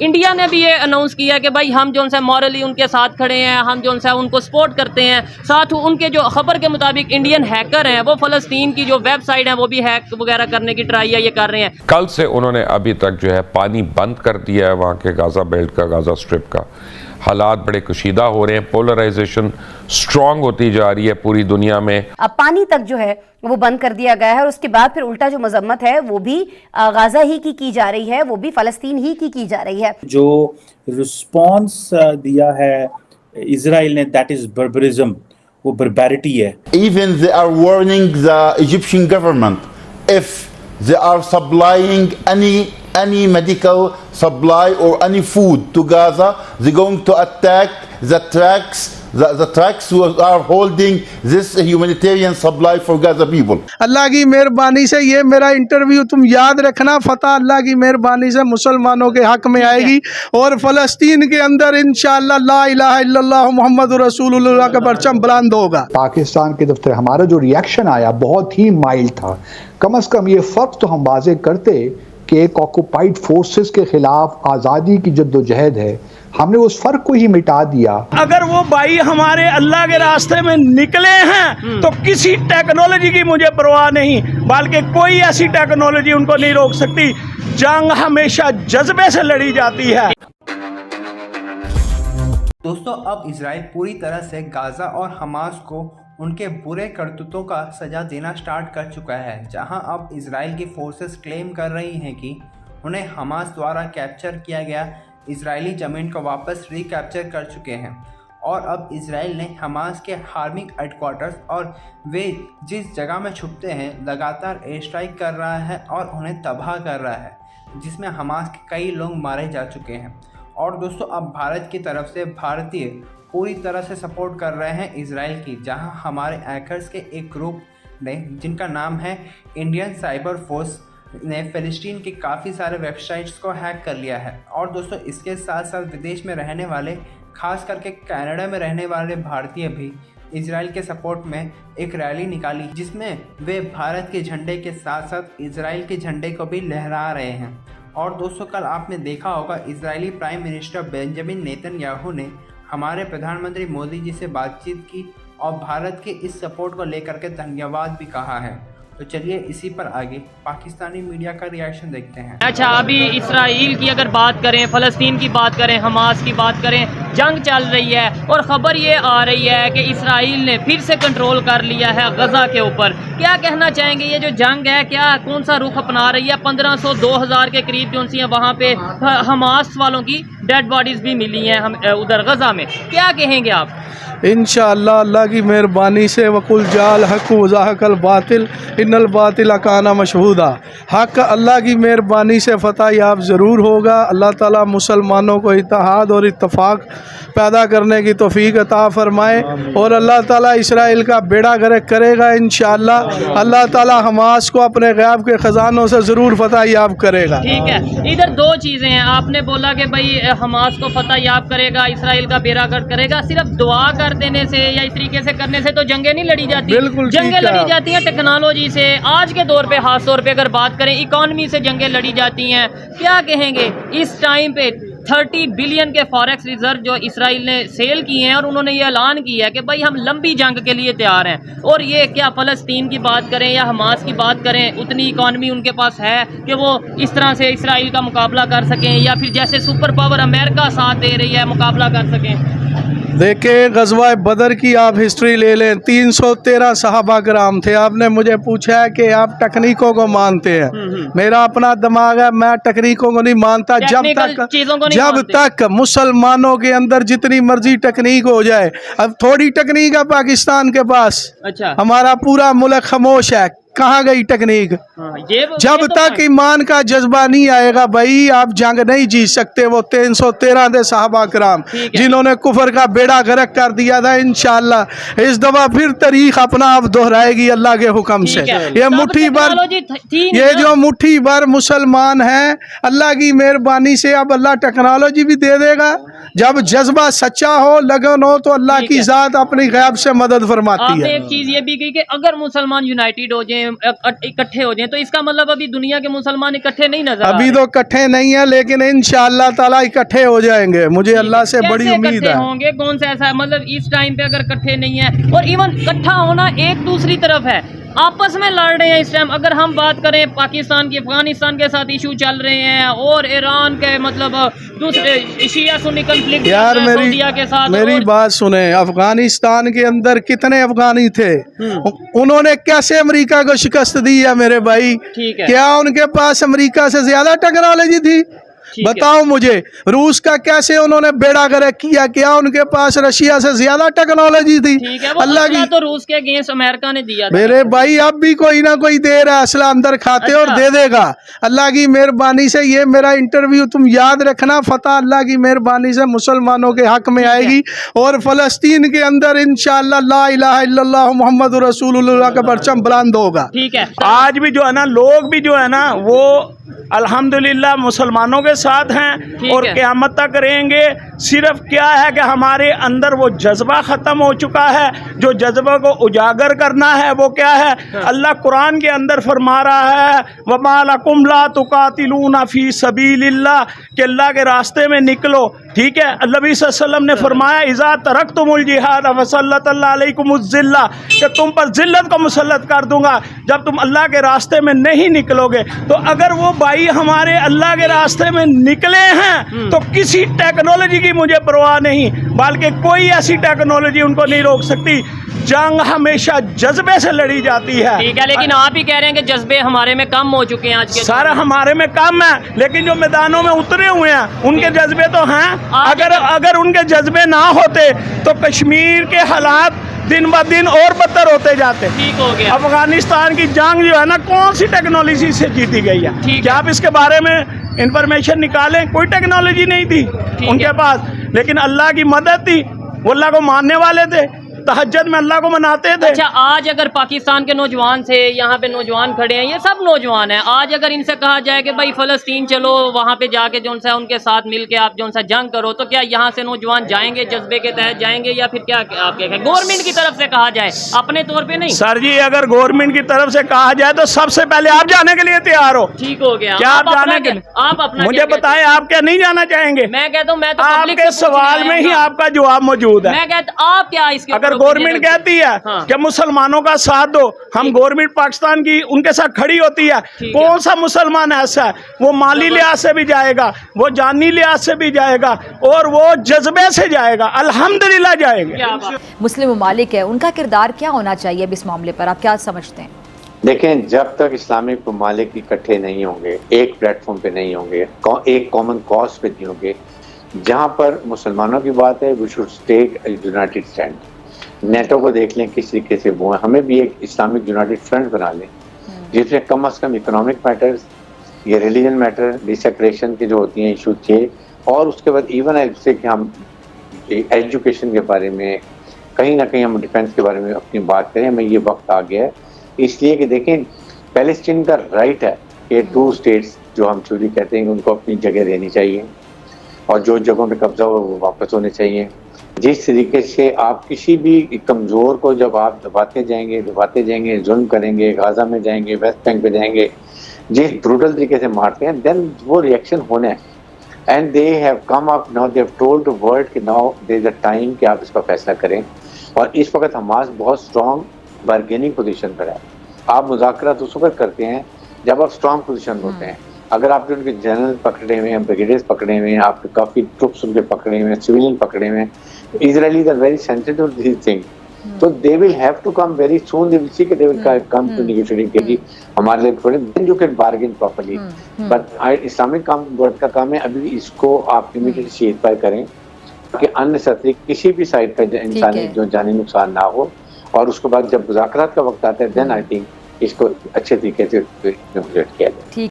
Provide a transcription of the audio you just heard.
India ने भी ये अनाउंस किया कि भाई हम जो सा मॉरली उनके साथ खड़े हैं, हम जो सा उनको सपोर्ट करते हैं। साथ उनके जो खबर के मुताबिक इंडियन हैकर हैं वो फ़लस्तीन की जो वेबसाइट है वो भी हैक वगैरह करने की ट्राई ये कर रहे हैं। कल से उन्होंने अभी तक जो है पानी बंद कर दिया है वहाँ के गाज़ा बेल्ट का, गाज़ा स्ट्रिप का। हालात बड़े कशीदा हो रहे हैं, पोलराइजेशन स्ट्रांग होती जा रही है पूरी दुनिया में। अब पानी तक जो है वो बंद कर दिया गया है और उसके बाद फिर उल्टा जो मजम्मत है वो भी गाजा ही की जा रही है, वो भी फ़लस्तीन ही की जा रही है। जो रिस्पॉन्स दिया है इजराइल ने, दैट इज बर्बरिज्म, वो बर्बैरिटी है। Even they are warning the Egyptian government if they are supplying any medical supply or any food to Gaza, they're going to attack the trucks who are holding this humanitarian supply for Gaza people. अल्लाह की मेहरबानी से ये मेरा interview तुम याद रखना, फतह अल्लाह की मेहरबानी से मुसलमानों के हक में आएगी और फ़लस्तीन के अंदर इंशाअल्लाह ला इलाहा इल्लल्लाह मुहम्मद रसूलुल्लाह का परचम बुलंद होगा। पाकिस्तान की तरफ से हमारा जो रिएक्शन आया बहुत ही माइल्ड था। कम से कम ये फ़र्क तो हम वाज़े करते कि एक ऑक्युपाइड फोर्सेस के खिलाफ आज़ादी की जद्दोजहद है, हमने उस फर्क को ही मिटा दिया। अगर वो भाई हमारे अल्लाह के रास्ते में निकले हैं तो किसी टेक्नोलॉजी की मुझे परवाह नहीं, बल्कि कोई ऐसी टेक्नोलॉजी उनको नहीं रोक सकती। जंग हमेशा जज्बे से लड़ी जाती है। दोस्तों, अब इजराइल पूरी तरह से गाज़ा और हमास को उनके बुरे करतूतों का सज़ा देना स्टार्ट कर चुका है, जहां अब इजराइल की फोर्सेस क्लेम कर रही हैं कि उन्हें हमास द्वारा कैप्चर किया गया इजरायली ज़मीन को वापस रिकैप्चर कर चुके हैं। और अब इजराइल ने हमास के हार्मिंग हेडक्वार्टर्स और वे जिस जगह में छुपते हैं लगातार एयर स्ट्राइक कर रहा है और उन्हें तबाह कर रहा है, जिसमें हमास के कई लोग मारे जा चुके हैं। और दोस्तों, अब भारत की तरफ से भारतीय पूरी तरह से सपोर्ट कर रहे हैं इजराइल की, जहां हमारे हैकर्स के एक ग्रुप ने, जिनका नाम है इंडियन साइबर फोर्स, ने फ़लस्तीन की काफ़ी सारे वेबसाइट्स को हैक कर लिया है। और दोस्तों, इसके साथ साथ विदेश में रहने वाले, खास करके कनाडा में रहने वाले भारतीय भी इजराइल के सपोर्ट में एक रैली निकाली, जिसमें वे भारत के झंडे के साथ साथ इजराइल के झंडे को भी लहरा रहे हैं। और दोस्तों, कल आपने देखा होगा Israeli prime minister Benjamin Netanyahu ने हमारे प्रधानमंत्री मोदी जी से बातचीत की और भारत के इस सपोर्ट को लेकर के धन्यवाद भी कहा है। तो चलिए इसी पर आगे पाकिस्तानी मीडिया का रिएक्शन देखते हैं। अच्छा, अभी इसराइल की अगर बात करें, फ़लस्तीन की बात करें, हमास की बात करें, जंग चल रही है और ख़बर ये आ रही है कि इसराइल ने फिर से कंट्रोल कर लिया है गज़ा के ऊपर। क्या कहना चाहेंगे, ये जो जंग है क्या कौन सा रुख अपना रही है? 1500-2000 के करीब जो सी वहाँ पे हमास वालों की डेड बॉडीज़ भी मिली हैं हम उधर गज़ा में। क्या कहेंगे आप? इंशाअल्लाह अल्लाह की मेहरबानी से वकुल जाल हक वज़ाहकल बातिल इन्नल बातिल काना मशहूदा। हक अल्लाह की मेहरबानी से फ़तह याब ज़रूर होगा। अल्लाह ताला मुसलमानों को इत्तेहाद और इत्तफाक पैदा करने की तौफीक अता फरमाए और अल्लाह ताला इसराइल का बेड़ा गर्क करेगा इंशाअल्लाह। अल्लाह ताला हमास को अपने गैब के ख़जानों से ज़रूर फ़तह याब करेगा। ठीक है, इधर दो चीज़ें हैं। आपने बोला कि भाई हमास को फ़तह याब करेगा, इसराइल का बेड़ा गर्क करेगा। सिर्फ दुआ कर देने से या इस तरीके से करने से तो जंगें नहीं लड़ी जाती। बिल्कुल, जंगें लड़ी जाती हैं टेक्नोलॉजी से। आज के दौर पे, खास तौर पे अगर बात करें, इकॉनमी से जंगें लड़ी जाती हैं। क्या कहेंगे इस टाइम पे 30 बिलियन के फॉरेक्स रिजर्व जो इसराइल ने सेल किए हैं और उन्होंने ये ऐलान किया है कि भाई हम लंबी जंग के लिए तैयार हैं। और ये क्या फ़लस्तीन की बात करें या हमास की बात करें, उतनी इकॉनमी उनके पास है कि वो इस तरह से इसराइल का मुकाबला कर सकें, या फिर जैसे सुपर पावर अमेरिका साथ दे रही है मुकाबला कर सकें? देखें, ग़ज़वा बदर की आप हिस्ट्री ले लें, 313 सहाबा कराम थे। आपने मुझे पूछा है कि आप तकनीकों को मानते हैं। मेरा अपना दिमाग है, मैं तकनीकों को नहीं मानता जब तक मुसलमानों के अंदर जितनी मर्जी तकनीक हो जाए। अब थोड़ी तकनीक है पाकिस्तान के पास। अच्छा, हमारा पूरा मुल्क खामोश है। कहाँ गई तकनीक? जब तक ईमान का जज्बा नहीं आएगा भाई, आप जंग नहीं जीत सकते। वो 313 थे सहाबा कराम जिन्होंने कुफर का बेड़ा गर्क कर दिया था। इंशाअल्लाह इस दफा फिर तारीख अपना आप दोहराएगी अल्लाह के हुक्म से। ये मुट्ठी भर, ये जो मुट्ठी भर मुसलमान हैं, अल्लाह की मेहरबानी से अब अल्लाह टेक्नोलॉजी भी दे देगा जब जज्बा सच्चा हो, लगन हो, तो अल्लाह ठीक की है। ज़ात अपनी गैब से मदद फरमाती आपने है। एक चीज ये भी कही कि अगर मुसलमान यूनाइटेड हो जाएं, इकट्ठे हो जाएं, तो इसका मतलब अभी दुनिया के मुसलमान इकट्ठे नहीं नजर आ अभी रहे। तो इकट्ठे नहीं है, लेकिन इंशाअल्लाह ताला इकट्ठे हो जाएंगे, मुझे अल्लाह से कैसे बड़ी उम्मीद इकट्ठे है। होंगे? कौन सा ऐसा मतलब इस टाइम पे अगर इकट्ठे नहीं है, और इवन इकट्ठा होना एक दूसरी तरफ है, आपस में लड़ रहे हैं इस टाइम। अगर हम बात करें पाकिस्तान की, अफगानिस्तान के साथ इशू चल रहे हैं, और ईरान के मतलब दूसरे शिया सुन्नी कन्फ्लिक्ट यार सऊदीया के साथ। मेरी और बात सुने, अफगानिस्तान के अंदर कितने अफगानी थे, उन्होंने कैसे अमेरिका को शिकस्त दी है मेरे भाई? ठीक है। क्या उनके पास अमेरिका से ज्यादा टेक्नोलॉजी थी? ठीक है। बताओ मुझे, रूस का कैसे उन्होंने बेड़ा गर्क किया? क्या उनके पास रशिया से ज्यादा टेक्नोलॉजी थी? ठीक है, वो अल्लाह असला की तो रूस के अगेंस्ट अमेरिका ने दिया था। मेरे भाई, अब भी कोई ना कोई दे रहा है असला, अंदर खाते और अच्छा। दे देगा अल्लाह की मेहरबानी से। ये मेरा इंटरव्यू तुम याद रखना, फतह अल्लाह की मेहरबानी से मुसलमानों के हक में आएगी, और फलस्तीन के अंदर इंशाअल्लाह ला इलाहा इल्लल्लाह मुहम्मद रसूलुल्लाह का परचम बुलंद होगा। ठीक है। आज भी जो है ना, लोग भी जो है ना, वो अल्हम्दुलिल्लाह मुसलमानों के साथ हैं और है। क़यामत तक रहेंगे। सिर्फ क्या है कि हमारे अंदर वो जज्बा ख़त्म हो चुका है, जो जज्बा को उजागर करना है वो क्या है? अल्लाह कुरान के अंदर फरमा रहा है, वमा लकुम ला तुकातिलूना फी सबीलिल्लाह, कि अल्लाह के रास्ते में निकलो। ठीक है, नबी सल्लल्लाहु अलैहि वसल्लम ने फरमाया, इज़ा तरक्तुमुल जिहाद फसल्लतल्लाहु अलैकुमुज़ ज़िल्ला, कि तुम पर ज़िल्लत को मुसल्लत कर दूंगा जब तुम अल्लाह के रास्ते में नहीं निकलोगे। तो अगर वो भाई हमारे अल्लाह के रास्ते में निकले हैं, तो किसी टेक्नोलॉजी की मुझे परवाह नहीं, बल्कि कोई ऐसी टेक्नोलॉजी उनको नहीं रोक सकती। जंग हमेशा जज्बे से लड़ी जाती है। ठीक है, लेकिन आप ही कह रहे हैं कि जज्बे हमारे में कम हो चुके हैं आज के सारा हमारे में कम है, लेकिन जो मैदानों में उतरे हुए हैं उनके जज्बे तो हैं। अगर उनके जज्बे ना होते तो कश्मीर के हालात दिन ब दिन और बदतर होते जाते। ठीक हो गया। अफगानिस्तान की जंग जो है ना, कौन सी टेक्नोलॉजी से जीती गई है? ठीक क्या आप इसके बारे में इंफॉर्मेशन निकालें? कोई टेक्नोलॉजी नहीं थी उनके पास, लेकिन अल्लाह की मदद थी। वो अल्लाह को मानने वाले थे, तहज्जुद में अल्लाह को मनाते थे। अच्छा, आज अगर पाकिस्तान के नौजवान से, यहाँ पे नौजवान खड़े हैं, ये सब नौजवान हैं, आज अगर इनसे कहा जाए कि भाई फ़लस्तीन चलो, वहाँ पे जाके जो सा उनके साथ मिल के आप जो सा जंग करो, तो क्या यहाँ से नौजवान जाएंगे? जज्बे के तहत जाएंगे, या फिर क्या आप क्या गवर्नमेंट की तरफ से कहा जाए, अपने तौर पे नहीं? सर जी, अगर गवर्नमेंट की तरफ से कहा जाए तो सबसे पहले आप जाने के लिए तैयार हो। ठीक हो गया। क्या आप जाने के लिए? आप अपना मुझे बताएं, आप क्या नहीं जाना चाहेंगे? मैं कहता हूँ, मैं तो public आपके से पूछने सवाल आया में ही था। आपका जवाब मौजूद है। मैं कहता, आप क्या इसके अगर ऊपर गवर्नमेंट opinion कहती है हाँ। कि मुसलमानों का साथ दो, हम गवर्नमेंट पाकिस्तान की उनके साथ खड़ी होती है, ठीक कौन सा मुसलमान ऐसा है? वो माली लिहाज से भी जाएगा, वो जानी लिहाज से भी जाएगा, और वो जज्बे से जाएगा, अल्हम्दुलिल्लाह जाएंगे। क्या बात? मुस्लिम ममालिक है, उनका किरदार क्या होना चाहिए अब इस मामले पर, आप क्या समझते हैं? देखें, जब तक इस्लामिक ममालिक इकट्ठे नहीं होंगे, एक प्लेटफॉर्म पे नहीं होंगे, एक कॉमन कॉज पे नहीं होंगे, जहाँ पर मुसलमानों की बात है, we should take united stand. NATO को देख लें किस तरीके से वो है, हमें भी एक इस्लामिक यूनाइटेड फ्रंट बना लें, जिसमें कम से कम इकोनॉमिक मैटर्स, ये रिलीजन मैटर, डिसेक्रेशन के जो होती हैं इशू थे, और उसके बाद इवन ऐसे कि हम एजुकेशन के बारे में, कहीं ना कहीं हम डिफेंस के बारे में अपनी बात करें। हमें ये वक्त आ गया है, इसलिए कि देखें, पैलेस्टीन का राइट है कि 2 स्टेट्स जो हम चोरी कहते हैं उनको अपनी जगह देनी चाहिए, और जो जगहों पे कब्जा हो वो वापस होने चाहिए। जिस तरीके से आप किसी भी कमज़ोर को जब आप दबाते जाएंगे, जुल्म करेंगे, गाज़ा में जाएंगे, वेस्ट बैंक पे जाएंगे, जिस ब्रूटल तरीके से मारते हैं, देन वो रिएक्शन होना है। And they have come up now, they have told the world कि now there is a time कि आप इसका फैसला करें। और इस वक्त हमास बहुत स्ट्रॉन्ग बार्गेनिंग पोजीशन पर है। आप मुज़ाकरात उस वक्त करते हैं जब आप स्ट्रॉन्ग पोजीशन होते हैं। अगर आपने उनके जनरल पकड़े हुए हैं, ब्रिगेडियर्स पकड़े हुए हैं, आपके काफ़ी ट्रुप्स उनके पकड़े हुए हैं, सिविलियन पकड़े हुए हैं, Israelis are very sensitive to these things. So they will have to come very soon. They will see that they will come to negotiating के लिए हमारे लिए थोड़े, then you can bargain properly. But Islamic काम word का काम है, अभी इसको आप इमीडिएटली सीज़फायर करें कि अननेसेसरी किसी भी साइड का इंसानी जो जानी नुकसान ना हो, और उसके बाद जब मुज़ाकरात का वक्त आता है, then I think इसको अच्छे तरीके से किया जाए।